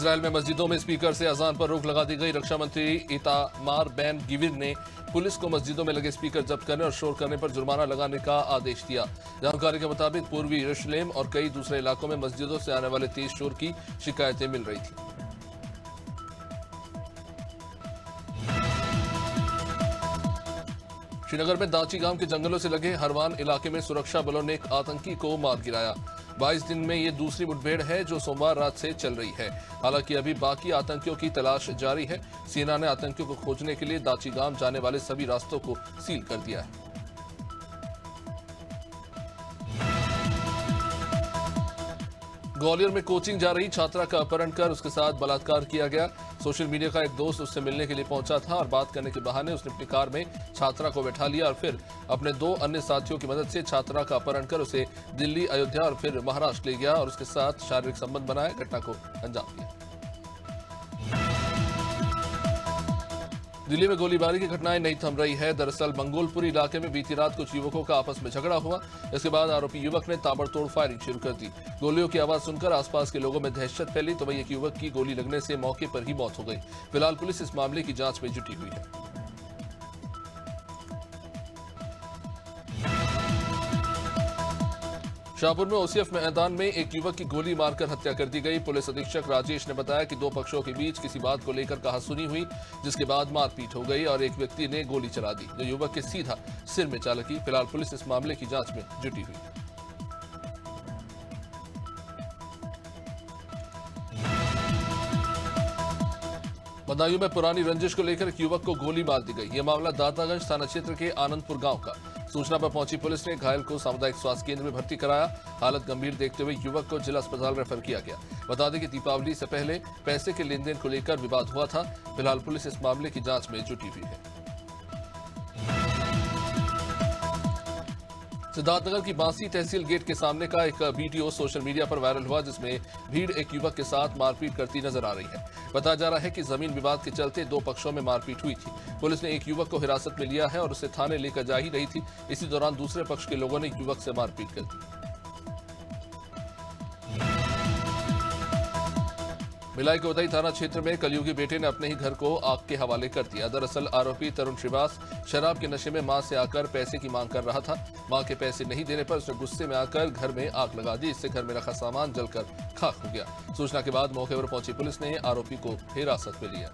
Israel में मस्जिदों में स्पीकर से अजान पर रोक लगा दी गई। रक्षा मंत्री इतामार बैन गिविर ने पुलिस को मस्जिदों में लगे स्पीकर जब्त करने और शोर करने पर जुर्माना लगाने का आदेश दिया। जानकारी के मुताबिक पूर्वी यरूशलेम और कई दूसरे इलाकों में मस्जिदों से आने वाले तेज शोर की शिकायतें मिल रही थी। श्रीनगर में दाची गांव के जंगलों से लगे हरवान इलाके में सुरक्षा बलों ने एक आतंकी को मार गिराया। 22 दिन में ये दूसरी मुठभेड़ है जो सोमवार रात से चल रही है। हालांकि अभी बाकी आतंकियों की तलाश जारी है। सेना ने आतंकियों को खोजने के लिए दाची गांव जाने वाले सभी रास्तों को सील कर दिया है। ग्वालियर में कोचिंग जा रही छात्रा का अपहरण कर उसके साथ बलात्कार किया गया। सोशल मीडिया का एक दोस्त उससे मिलने के लिए पहुंचा था और बात करने के बहाने उसने अपनी कार में छात्रा को बैठा लिया और फिर अपने 2 अन्य साथियों की मदद से छात्रा का अपहरण कर उसे दिल्ली, अयोध्या और फिर महाराष्ट्र ले गया और उसके साथ शारीरिक संबंध बनाए घटना को अंजाम दिया। दिल्ली में गोलीबारी की घटनाएं नहीं थम रही है। दरअसल मंगोलपुरी इलाके में बीती रात कुछ युवकों का आपस में झगड़ा हुआ। इसके बाद आरोपी युवक ने ताबड़तोड़ फायरिंग शुरू कर दी। गोलियों की आवाज सुनकर आसपास के लोगों में दहशत फैली तो वहीं एक युवक की गोली लगने से मौके पर ही मौत हो गई। फिलहाल पुलिस इस मामले की जांच में जुटी हुई है। शाहपुर में ओसीएफ मैदान में एक युवक की गोली मारकर हत्या कर दी गई। पुलिस अधीक्षक राजेश ने बताया कि 2 पक्षों के बीच किसी बात को लेकर कहासुनी हुई, जिसके बाद मारपीट हो गई और एक व्यक्ति ने गोली चला दी जो युवक के सीधा सिर में जा लगी। फिलहाल पुलिस इस मामले की जांच में जुटी हुई है। बदायूं में पुरानी रंजिश को लेकर एक युवक को गोली मार दी गई। यह मामला दातागंज थाना क्षेत्र के आनंदपुर गांव का। सूचना पर पहुंची पुलिस ने घायल को सामुदायिक स्वास्थ्य केंद्र में भर्ती कराया। हालत गंभीर देखते हुए युवक को जिला अस्पताल रेफर किया गया। बता दें कि दीपावली से पहले पैसे के लेन देन को लेकर विवाद हुआ था। फिलहाल पुलिस इस मामले की जांच में जुटी हुई है। सिद्धार्थनगर की बांसी तहसील गेट के सामने का एक वीडियो सोशल मीडिया पर वायरल हुआ, जिसमें भीड़ एक युवक के साथ मारपीट करती नजर आ रही है। बताया जा रहा है कि जमीन विवाद के चलते 2 पक्षों में मारपीट हुई थी। पुलिस ने एक युवक को हिरासत में लिया है और उसे थाने लेकर जा ही रही थी। इसी दौरान दूसरे पक्ष के लोगों ने युवक से मारपीट कर दी। भिलाई के उदई थाना क्षेत्र में कलयुगी बेटे ने अपने ही घर को आग के हवाले कर दिया। दरअसल आरोपी तरुण श्रीवास शराब के नशे में मां से आकर पैसे की मांग कर रहा था। मां के पैसे नहीं देने पर उसने गुस्से में आकर घर में आग लगा दी। इससे घर में रखा सामान जलकर खाक हो गया। सूचना के बाद मौके पर पहुंची पुलिस ने आरोपी को हिरासत में लिया।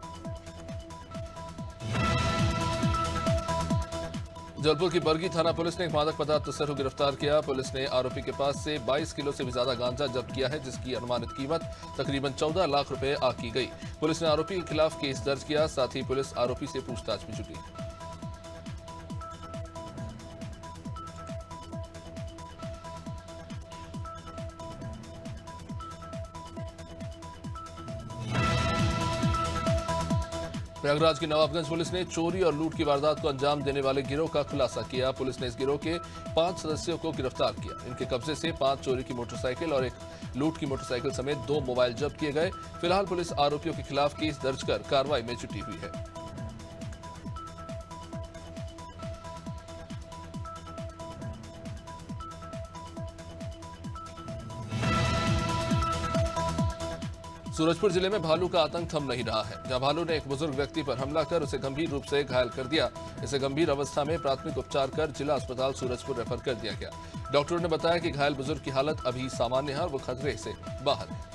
जबलपुर की बरगी थाना पुलिस ने एक मादक पदार्थ तस्कर को गिरफ्तार किया। पुलिस ने आरोपी के पास से 22 किलो से भी ज्यादा गांजा जब्त किया है, जिसकी अनुमानित कीमत तकरीबन 14 लाख रुपए आकी गई। पुलिस ने आरोपी के खिलाफ केस दर्ज किया। साथ ही पुलिस आरोपी से पूछताछ में जुटी। प्रयागराज की नवाबगंज पुलिस ने चोरी और लूट की वारदात को अंजाम देने वाले गिरोह का खुलासा किया। पुलिस ने इस गिरोह के 5 सदस्यों को गिरफ्तार किया। इनके कब्जे से 5 चोरी की मोटरसाइकिल और 1 लूट की मोटरसाइकिल समेत 2 मोबाइल जब्त किए गए। फिलहाल पुलिस आरोपियों के खिलाफ केस दर्ज कर कार्रवाई में जुटी हुई है। सूरजपुर जिले में भालू का आतंक थम नहीं रहा है, जहां भालू ने एक बुजुर्ग व्यक्ति पर हमला कर उसे गंभीर रूप से घायल कर दिया। इसे गंभीर अवस्था में प्राथमिक उपचार कर जिला अस्पताल सूरजपुर रेफर कर दिया गया। डॉक्टरों ने बताया कि घायल बुजुर्ग की हालत अभी सामान्य है और वो खतरे से बाहर है।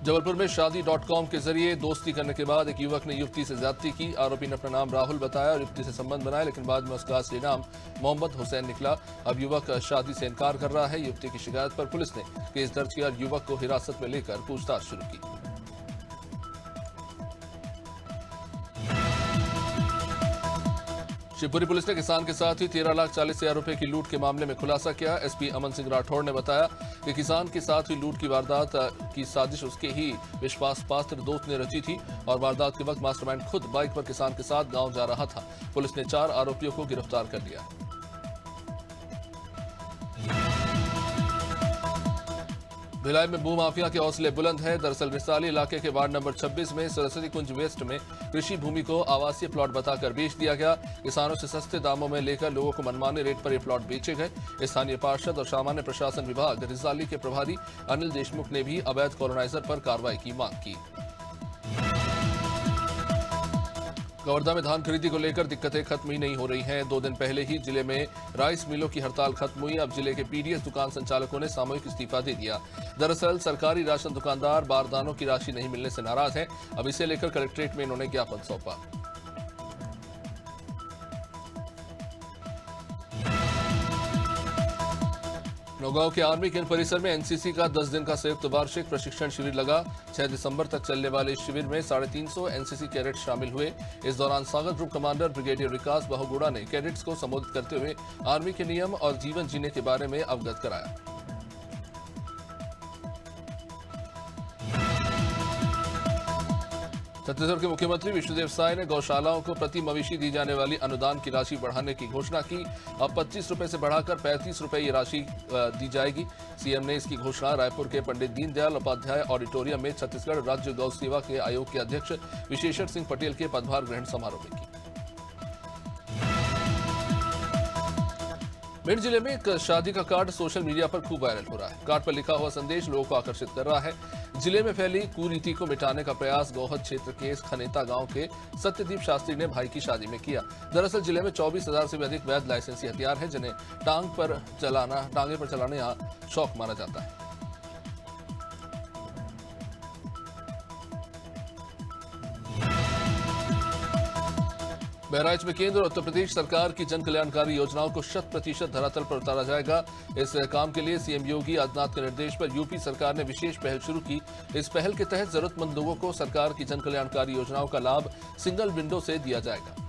जबलपुर में शादी.com के जरिए दोस्ती करने के बाद एक युवक ने युवती से ज्यादती की। आरोपी ने अपना नाम राहुल बताया और युवती से संबंध बनाया, लेकिन बाद में उसका असली नाम मोहम्मद हुसैन निकला। अब युवक शादी से इनकार कर रहा है। युवती की शिकायत पर पुलिस ने केस दर्ज किया और युवक को हिरासत में लेकर पूछताछ शुरू की। शिवपुरी पुलिस ने किसान के साथ ही 13,40,000 रुपए की लूट के मामले में खुलासा किया। एसपी अमन सिंह राठौड़ ने बताया कि किसान के साथ हुई लूट की वारदात की साजिश उसके ही विश्वास पात्र दोस्त ने रची थी और वारदात के वक्त मास्टरमाइंड खुद बाइक पर किसान के साथ गांव जा रहा था। पुलिस ने 4 आरोपियों को गिरफ्तार कर लिया। भिलाई में भूमाफिया के हौसले बुलंद है। दरअसल रिसाली इलाके के वार्ड नंबर 26 में सरस्वती कुंज वेस्ट में कृषि भूमि को आवासीय प्लॉट बताकर बेच दिया गया। किसानों से सस्ते दामों में लेकर लोगों को मनमाने रेट पर ये प्लॉट बेचे गए। स्थानीय पार्षद और सामान्य प्रशासन विभाग रिसाली के प्रभारी अनिल देशमुख ने भी अवैध कॉलोनाइजर पर कार्रवाई की मांग की। कवर्धा में धान खरीदी को लेकर दिक्कतें खत्म ही नहीं हो रही हैं। 2 दिन पहले ही जिले में राइस मिलों की हड़ताल खत्म हुई। अब जिले के पीडीएस दुकान संचालकों ने सामूहिक इस्तीफा दे दिया। दरअसल सरकारी राशन दुकानदार बारदानों की राशि नहीं मिलने से नाराज हैं। अब इसे लेकर कलेक्ट्रेट में इन्होंने ज्ञापन सौंपा। नौगांव के आर्मी कैंप परिसर में एनसीसी का 10 दिन का संयुक्त वार्षिक प्रशिक्षण शिविर लगा। 6 दिसंबर तक चलने वाले इस शिविर में 350 एनसीसी कैडेट शामिल हुए। इस दौरान सागर ग्रुप कमांडर ब्रिगेडियर विकास बहुगुड़ा ने कैडेट्स को संबोधित करते हुए आर्मी के नियम और जीवन जीने के बारे में अवगत कराया। छत्तीसगढ़ के मुख्यमंत्री विष्णुदेव साय ने गौशालाओं को प्रति मवेशी दी जाने वाली अनुदान की राशि बढ़ाने की घोषणा की। अब 25 रुपए से बढ़ाकर 35 रुपए ये राशि दी जाएगी। सीएम ने इसकी घोषणा रायपुर के पंडित दीनदयाल उपाध्याय ऑडिटोरियम में छत्तीसगढ़ राज्य गौ सेवा के आयोग के अध्यक्ष विशेश्वर सिंह पटेल के पदभार ग्रहण समारोह में की। भिंड जिले में एक शादी का कार्ड सोशल मीडिया पर खूब वायरल हो रहा है। कार्ड पर लिखा हुआ संदेश लोगों को आकर्षित कर रहा है। जिले में फैली कुरीति को मिटाने का प्रयास गोहद क्षेत्र के खनेता गांव के सत्यदीप शास्त्री ने भाई की शादी में किया। दरअसल जिले में 24,000 से भी अधिक वैध लाइसेंसी हथियार हैं, जिन्हें टांगे पर चलाने यहाँ शौक माना जाता है। बहराइच में केंद्र और उत्तर प्रदेश सरकार की जन कल्याणकारी योजनाओं को 100% धरातल पर उतारा जाएगा। इस काम के लिए सीएम योगी आदित्यनाथ के निर्देश पर यूपी सरकार ने विशेष पहल शुरू की। इस पहल के तहत जरूरतमंद लोगों को सरकार की जन कल्याणकारी योजनाओं का लाभ सिंगल विंडो से दिया जाएगा।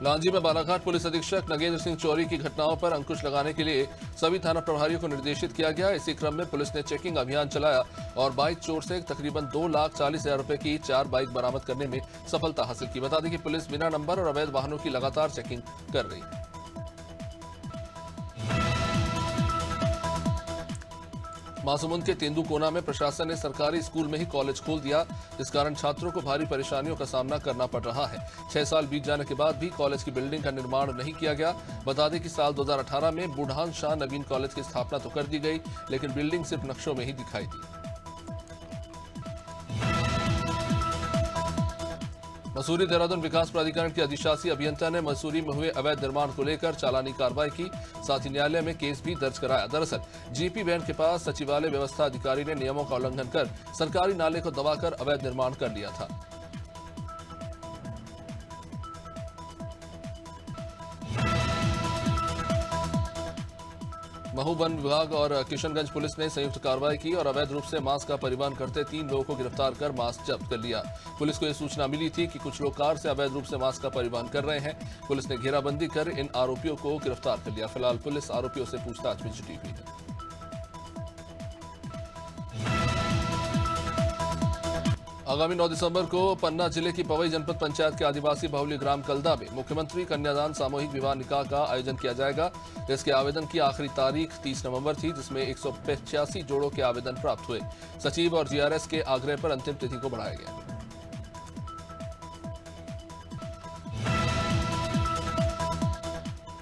लांजी में बालाघाट पुलिस अधीक्षक नगेंद्र सिंह चौरी की घटनाओं पर अंकुश लगाने के लिए सभी थाना प्रभारियों को निर्देशित किया गया। इसी क्रम में पुलिस ने चेकिंग अभियान चलाया और बाइक चोर से तकरीबन 2,40,000 रुपए की 4 बाइक बरामद करने में सफलता हासिल की। बता दें कि पुलिस बिना नंबर और अवैध वाहनों की लगातार चेकिंग कर रही है। महासमुंद के तेंदुकोना में प्रशासन ने सरकारी स्कूल में ही कॉलेज खोल दिया, जिस कारण छात्रों को भारी परेशानियों का सामना करना पड़ रहा है। 6 साल बीत जाने के बाद भी कॉलेज की बिल्डिंग का निर्माण नहीं किया गया। बता दें कि साल 2018 में बुढ़ान शाह नवीन कॉलेज की स्थापना तो कर दी गई, लेकिन बिल्डिंग सिर्फ नक्शों में ही दिखाई दी। मसूरी देहरादून विकास प्राधिकरण के अधिशासी अभियंता ने मसूरी में हुए अवैध निर्माण को लेकर चालानी कार्रवाई की, साथ ही न्यायालय में केस भी दर्ज कराया। दरअसल जीपी बैंड के पास सचिवालय व्यवस्था अधिकारी ने नियमों का उल्लंघन कर सरकारी नाले को दबाकर अवैध निर्माण कर लिया था। महू वन विभाग और किशनगंज पुलिस ने संयुक्त कार्रवाई की और अवैध रूप से मांस का परिवहन करते 3 लोगों को गिरफ्तार कर मांस जब्त कर लिया। पुलिस को यह सूचना मिली थी कि कुछ लोग कार से अवैध रूप से मांस का परिवहन कर रहे हैं। पुलिस ने घेराबंदी कर इन आरोपियों को गिरफ्तार कर लिया। फिलहाल पुलिस आरोपियों से पूछताछ में जुटी हुई है। आगामी 9 दिसंबर को पन्ना जिले की पवई जनपद पंचायत के आदिवासी बहुल्य ग्राम कलदा में मुख्यमंत्री कन्यादान सामूहिक विवाह निकाह का आयोजन किया जाएगा। इसके आवेदन की आखिरी तारीख 30 नवंबर थी, जिसमें 185 जोड़ों के आवेदन प्राप्त हुए। सचिव और जीआरएस के आग्रह पर अंतिम तिथि को बढ़ाया गया।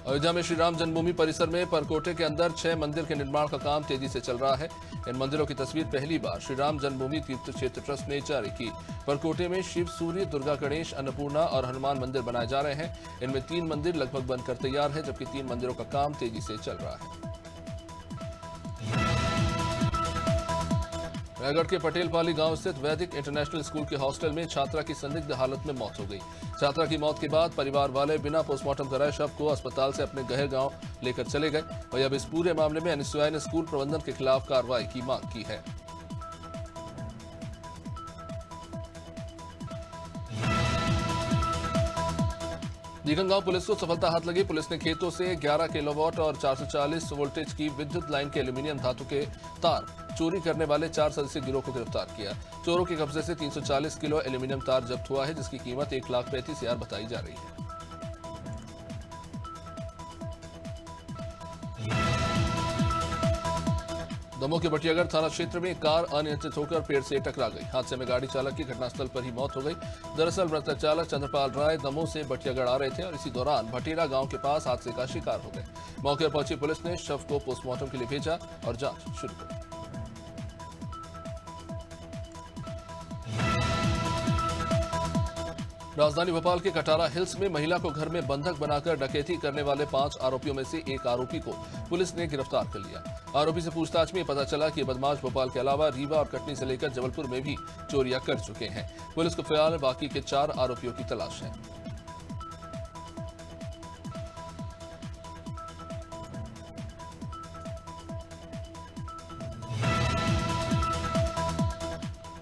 अयोध्या में श्रीराम जन्मभूमि परिसर में परकोटे के अंदर 6 मंदिर के निर्माण का काम तेजी से चल रहा है। इन मंदिरों की तस्वीर पहली बार श्रीराम जन्मभूमि तीर्थ क्षेत्र ट्रस्ट ने जारी की। परकोटे में शिव, सूर्य, दुर्गा, गणेश, अन्नपूर्णा और हनुमान मंदिर बनाए जा रहे हैं। इनमें 3 मंदिर लगभग बनकर तैयार है, जबकि 3 मंदिरों का काम तेजी से चल रहा है। रायगढ़ के पटेलपाली गांव स्थित वैदिक इंटरनेशनल स्कूल के हॉस्टल में छात्रा की संदिग्ध हालत में मौत हो गई। छात्रा की मौत के बाद परिवार वाले बिना पोस्टमार्टम कराए शव को अस्पताल से अपने गृह गांव लेकर चले गए। वहीं अब इस पूरे मामले में एनएसयूआई ने स्कूल प्रबंधन के खिलाफ कार्रवाई की मांग की है। दीघनगांव पुलिस को सफलता हाथ लगी। पुलिस ने खेतों से 11 किलोवाट और 440 वोल्टेज की विद्युत लाइन के एल्यूमिनियम धातु के तार चोरी करने वाले 4 सदस्यीय गिरोह को गिरफ्तार किया। चोरों के कब्जे से 340 किलो एल्यूमिनियम तार जब्त हुआ है, जिसकी कीमत 1,35,000 बताई जा रही है। दमोह के बटियागढ़ थाना क्षेत्र में कार अनियंत्रित होकर पेड़ से टकरा गई। हादसे में गाड़ी चालक की घटनास्थल पर ही मौत हो गई। दरअसल मृतक चालक चंद्रपाल राय दमोह से बटियागढ़ आ रहे थे और इसी दौरान भटेरा गांव के पास हादसे का शिकार हो गए। मौके पर पहुंची पुलिस ने शव को पोस्टमार्टम के लिए भेजा और जांच शुरू कर दी। राजधानी भोपाल के कटारा हिल्स में महिला को घर में बंधक बनाकर डकैती करने वाले 5 आरोपियों में से एक आरोपी को पुलिस ने गिरफ्तार कर लिया। आरोपी से पूछताछ में पता चला कि बदमाश भोपाल के अलावा रीवा और कटनी से लेकर जबलपुर में भी चोरियां कर चुके हैं। पुलिस को फिलहाल बाकी के 4 आरोपियों की तलाश है।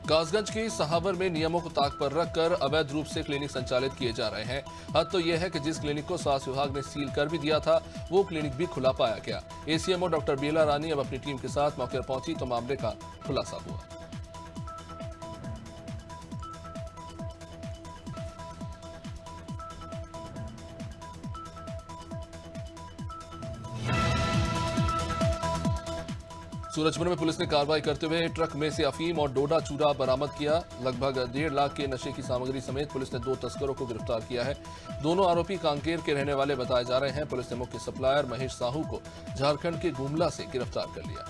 कासगंज की सहाबर में नियमों को ताक पर रखकर अवैध रूप से क्लिनिक संचालित किए जा रहे हैं। हद तो यह है कि जिस क्लिनिक को स्वास्थ्य विभाग ने सील कर भी दिया था, वो क्लिनिक भी खुला पाया गया। एसीएमओ डॉक्टर बेला रानी अब अपनी टीम के साथ मौके पर पहुंची तो मामले का खुलासा हुआ। सूरजपुर में पुलिस ने कार्रवाई करते हुए ट्रक में से अफीम और डोडा चूरा बरामद किया। लगभग 1.5 लाख के नशे की सामग्री समेत पुलिस ने 2 तस्करों को गिरफ्तार किया है। दोनों आरोपी कांकेर के रहने वाले बताए जा रहे हैं। पुलिस ने मुख्य सप्लायर महेश साहू को झारखंड के गुमला से गिरफ्तार कर लिया।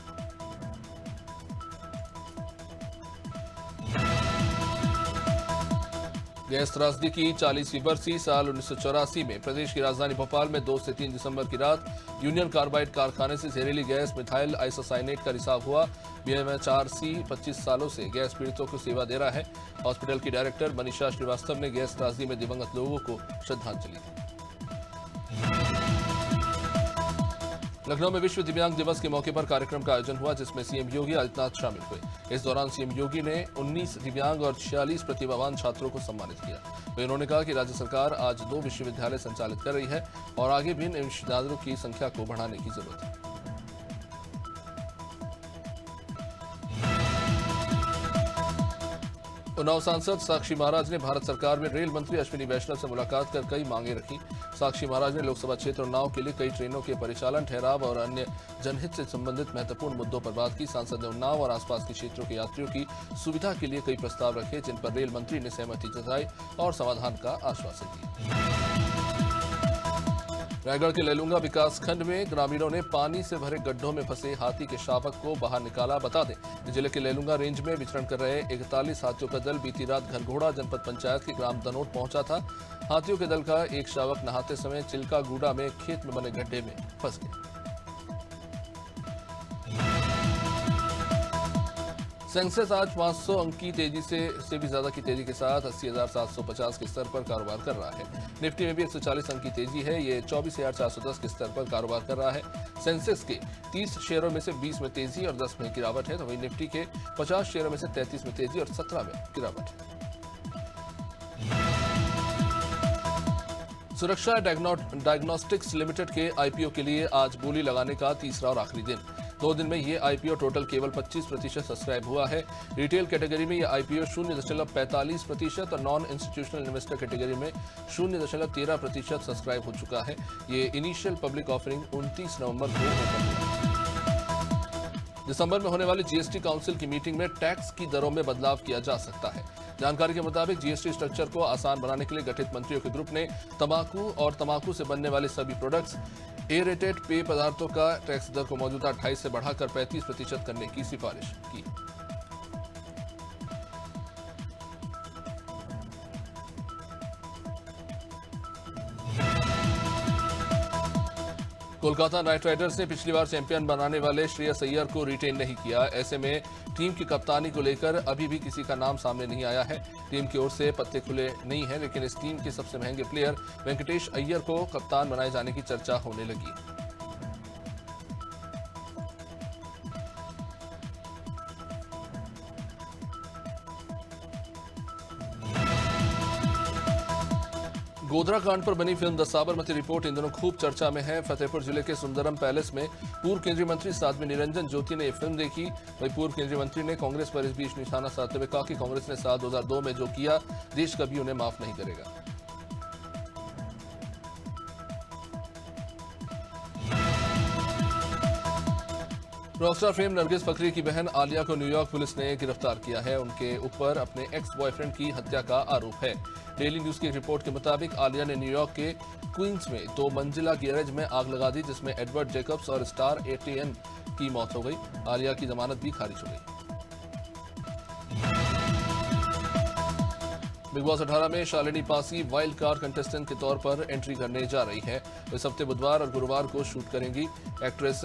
गैस त्रासदी की 40वीं बरसी साल 1984 में प्रदेश की राजधानी भोपाल में 2 से 3 दिसंबर की रात यूनियन कार्बाइड कारखाने से जहरीली गैस मिथाइल आइसोसाइनेट का रिसाव हुआ। बीएमएचआरसी 25 सालों से गैस पीड़ितों को सेवा दे रहा है। हॉस्पिटल की डायरेक्टर मनीषा श्रीवास्तव ने गैस त्रासदी में दिवंगत लोगों को श्रद्धांजलि दी। लखनऊ में विश्व दिव्यांग दिवस के मौके पर कार्यक्रम का आयोजन हुआ, जिसमें सीएम योगी आदित्यनाथ शामिल हुए। इस दौरान सीएम योगी ने 19 दिव्यांग और 46 प्रतिभावान छात्रों को सम्मानित किया। तो उन्होंने कहा कि राज्य सरकार आज 2 विश्वविद्यालय संचालित कर रही है और आगे भी इन विश्वविद्यालयों की संख्या को बढ़ाने की जरूरत है। उन्नाव सांसद साक्षी महाराज ने भारत सरकार में रेल मंत्री अश्विनी वैष्णव से मुलाकात कर कई मांगे रखी। साक्षी महाराज ने लोकसभा क्षेत्र उन्नाव के लिए कई ट्रेनों के परिचालन, ठहराव और अन्य जनहित से संबंधित महत्वपूर्ण मुद्दों पर बात की। सांसद ने उन्नाव और आसपास के क्षेत्रों के यात्रियों की सुविधा के लिए कई प्रस्ताव रखे, जिन पर रेल मंत्री ने सहमति जताई और समाधान का आश्वासन दिया। रायगढ़ के लेलुंगा विकास खंड में ग्रामीणों ने पानी से भरे गड्ढों में फंसे हाथी के शावक को बाहर निकाला। बता दें कि जिले के लेलुंगा रेंज में विचरण कर रहे 41 हाथियों का दल बीती रात घरघोड़ा जनपद पंचायत के ग्राम दनोट पहुंचा था। हाथियों के दल का एक शावक नहाते समय चिल्का गूड़ा में खेत में बने गड्ढे में फंस गया। सेंसेक्स आज 500 अंक की तेजी से भी ज्यादा की तेजी के साथ 80,750 के स्तर पर कारोबार कर रहा है। निफ्टी में भी 140 अंक की तेजी है। ये 24,410 के स्तर पर कारोबार कर रहा है। सेंसेक्स के 30 शेयरों में से 20 में तेजी और 10 में गिरावट है, तो वहीं निफ्टी के 50 शेयरों में से 33 में तेजी और 17 में गिरावट है। सुरक्षा डायग्नोस्टिक्स लिमिटेड के आईपीओ के लिए आज बोली लगाने का तीसरा और आखिरी दिन। 2 दिन में ये आईपीओ टोटल केवल 25% सब्सक्राइब हुआ है। रिटेल कैटेगरी में यह आईपीओ 0.45% और नॉन इंस्टीट्यूशनल इन्वेस्टर कैटेगरी में 0.13% सब्सक्राइब हो चुका है। ये इनिशियल पब्लिक ऑफरिंग 29 नवंबर को ओपन हुआ। दिसंबर में होने वाली जीएसटी काउंसिल की मीटिंग में टैक्स की दरों में बदलाव किया जा सकता है। जानकारी के मुताबिक जीएसटी स्ट्रक्चर को आसान बनाने के लिए गठित मंत्रियों के ग्रुप ने तंबाकू और तंबाकू से बनने वाले सभी प्रोडक्ट्स, एरेटेड पेय पदार्थों का टैक्स दर को मौजूदा 28 से बढ़ाकर 35% करने की सिफारिश की। कोलकाता नाइट राइडर्स ने पिछली बार चैंपियन बनाने वाले श्रेयस अय्यर को रिटेन नहीं किया। ऐसे में टीम की कप्तानी को लेकर अभी भी किसी का नाम सामने नहीं आया है। टीम की ओर से पत्ते खुले नहीं है, लेकिन इस टीम के सबसे महंगे प्लेयर वेंकटेश अय्यर को कप्तान बनाए जाने की चर्चा होने लगी। गोधरा कांड पर बनी फिल्म द साबरमती रिपोर्ट इन दिनों खूब चर्चा में है। फतेहपुर जिले के सुंदरम पैलेस में पूर्व केंद्रीय मंत्री साध्वी निरंजन ज्योति ने यह फिल्म देखी। वहीं पूर्व केंद्रीय मंत्री ने कांग्रेस पर इस बीच निशाना साधते हुए कहा कि कांग्रेस ने साल 2002 में जो किया देश कभी उन्हें माफ नहीं करेगा। रॉकस्टार फेम नरगिस फकरी की बहन आलिया को न्यूयॉर्क पुलिस ने गिरफ्तार किया है। उनके ऊपर अपने एक्स बॉयफ्रेंड की हत्या का आरोप है। डेली न्यूज की एक रिपोर्ट के मुताबिक आलिया ने न्यूयॉर्क के क्वींस में 2 मंजिला गैरेज में आग लगा दी, जिसमें एडवर्ड जेकब्स और स्टार एटीएन की मौत हो गई। आलिया की जमानत भी खारिज हो गई। बिग बॉस 18 में Shalini Pasi wild card contestant के तौर पर एंट्री करने जा रही है। इस हफ्ते बुधवार और गुरुवार को शूट करेंगी। Actress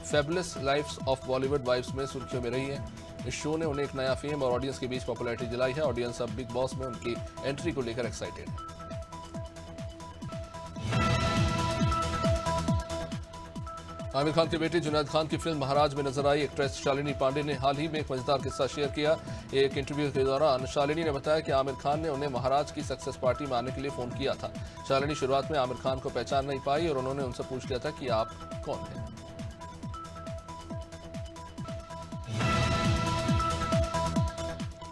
fabulous lives of Bollywood wives में सुर्खियों में रही है। इस शो ने उन्हें एक नया फेम और ऑडियंस के बीच पॉपुलैरिटी दिलाई है। ऑडियंस अब बिग बॉस में उनकी एंट्री को लेकर एक्साइटेड है। आमिर खान के बेटे जुनैद खान की फिल्म महाराज में नजर आई एक्ट्रेस शालिनी पांडे ने हाल ही में एक मजेदार किस्सा शेयर किया। एक इंटरव्यू के दौरान शालिनी ने बताया कि आमिर खान ने उन्हें महाराज की सक्सेस पार्टी में आने के लिए फोन किया था। शालिनी शुरुआत में आमिर खान को पहचान नहीं पाई और उन्होंने उनसे पूछ लिया था कि आप कौन हैं।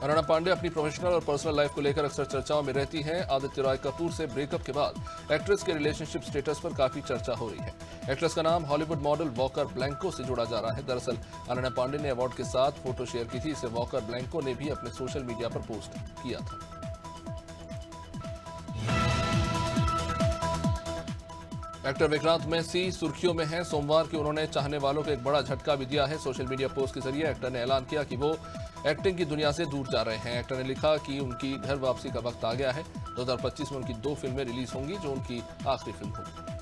अरुणा पांडे अपनी प्रोफेशनल और पर्सनल लाइफ को लेकर अक्सर चर्चाओं में रहती हैं। आदित्य रॉय कपूर से ब्रेकअप के बाद एक्ट्रेस के रिलेशनशिप स्टेटस पर काफी चर्चा हो रही है। एक्ट्रेस का नाम हॉलीवुड मॉडल वॉकर ब्लैंको से जोड़ा जा रहा है। दरअसल अरुणा पांडे ने अवार्ड के साथ फोटो शेयर की थी। इसे वॉकर ब्लैंको ने भी अपने सोशल मीडिया पर पोस्ट किया था। एक्टर विक्रांत मैसी सुर्खियों में हैं। सोमवार को उन्होंने चाहने वालों को एक बड़ा झटका भी दिया है। सोशल मीडिया पोस्ट के जरिए एक्टर ने ऐलान किया कि वो एक्टिंग की दुनिया से दूर जा रहे हैं। एक्टर ने लिखा कि उनकी घर वापसी का वक्त आ गया है। 2025 में उनकी 2 फिल्में रिलीज होंगी, जो उनकी आखिरी फिल्म होगी।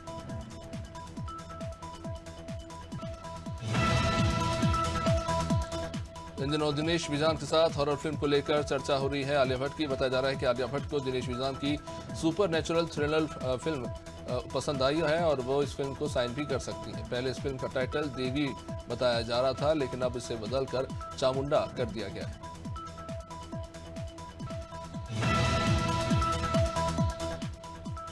इन दिनों दिनेश विजान के साथ हॉरर फिल्म को लेकर चर्चा हो रही है। आलिया भट्ट की बताया जा रहा है कि आलिया भट्ट को दिनेश विजान की सुपर नेचुरल थ्रिलर फिल्म पसंद आई है और वो इस फिल्म को साइन भी कर सकती है। पहले इस फिल्म का टाइटल देवी बताया जा रहा था, लेकिन अब इसे बदलकर चामुंडा कर दिया गया है।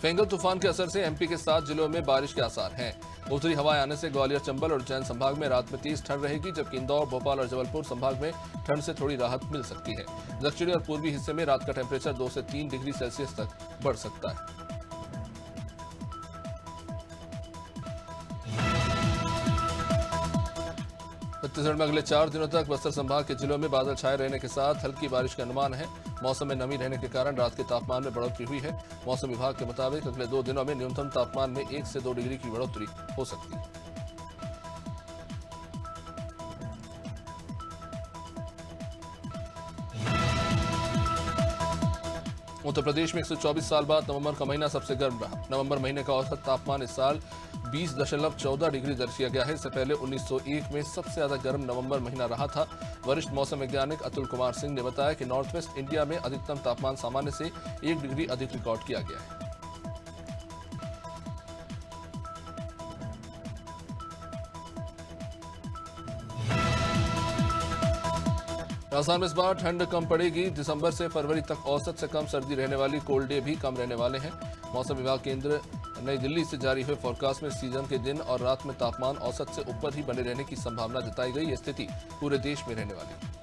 फेंगल तूफान के असर से एमपी के 7 जिलों में बारिश के आसार हैं। उत्तरी हवाएं आने से ग्वालियर, चंबल और उज्जैन संभाग में रात में तेज ठंड रहेगी, जबकि इंदौर, भोपाल और जबलपुर संभाग में ठंड से थोड़ी राहत मिल सकती है। दक्षिणी और पूर्वी हिस्से में रात का टेम्परेचर 2 से 3 डिग्री सेल्सियस तक बढ़ सकता है। छत्तीसगढ़ में अगले 4 दिनों तक बस्तर संभाग के जिलों में बादल छाए रहने के साथ हल्की बारिश का अनुमान है। मौसम में नमी रहने के कारण रात के तापमान में बढ़ोतरी हुई है। मौसम विभाग के मुताबिक अगले 2 दिनों में न्यूनतम तापमान में 1 से 2 डिग्री की बढ़ोतरी हो सकती है। उत्तर प्रदेश में 124 साल बाद नवंबर का महीना सबसे गर्म रहा। नवंबर महीने का औसत तापमान इस साल 20.14 डिग्री दर्ज किया गया है। इससे पहले 1901 में सबसे ज्यादा गर्म नवंबर महीना रहा था। वरिष्ठ मौसम वैज्ञानिक अतुल कुमार सिंह ने बताया कि नॉर्थ वेस्ट इंडिया में अधिकतम तापमान सामान्य से 1 डिग्री अधिक रिकॉर्ड किया गया है। राजस्थान में इस बार ठंड कम पड़ेगी। दिसंबर से फरवरी तक औसत से कम सर्दी रहने वाली, कोल्ड डे भी कम रहने वाले हैं। मौसम विभाग केंद्र नई दिल्ली से जारी हुए फोरकास्ट में सीजन के दिन और रात में तापमान औसत से ऊपर ही बने रहने की संभावना जताई गई। यह स्थिति पूरे देश में रहने वाली है।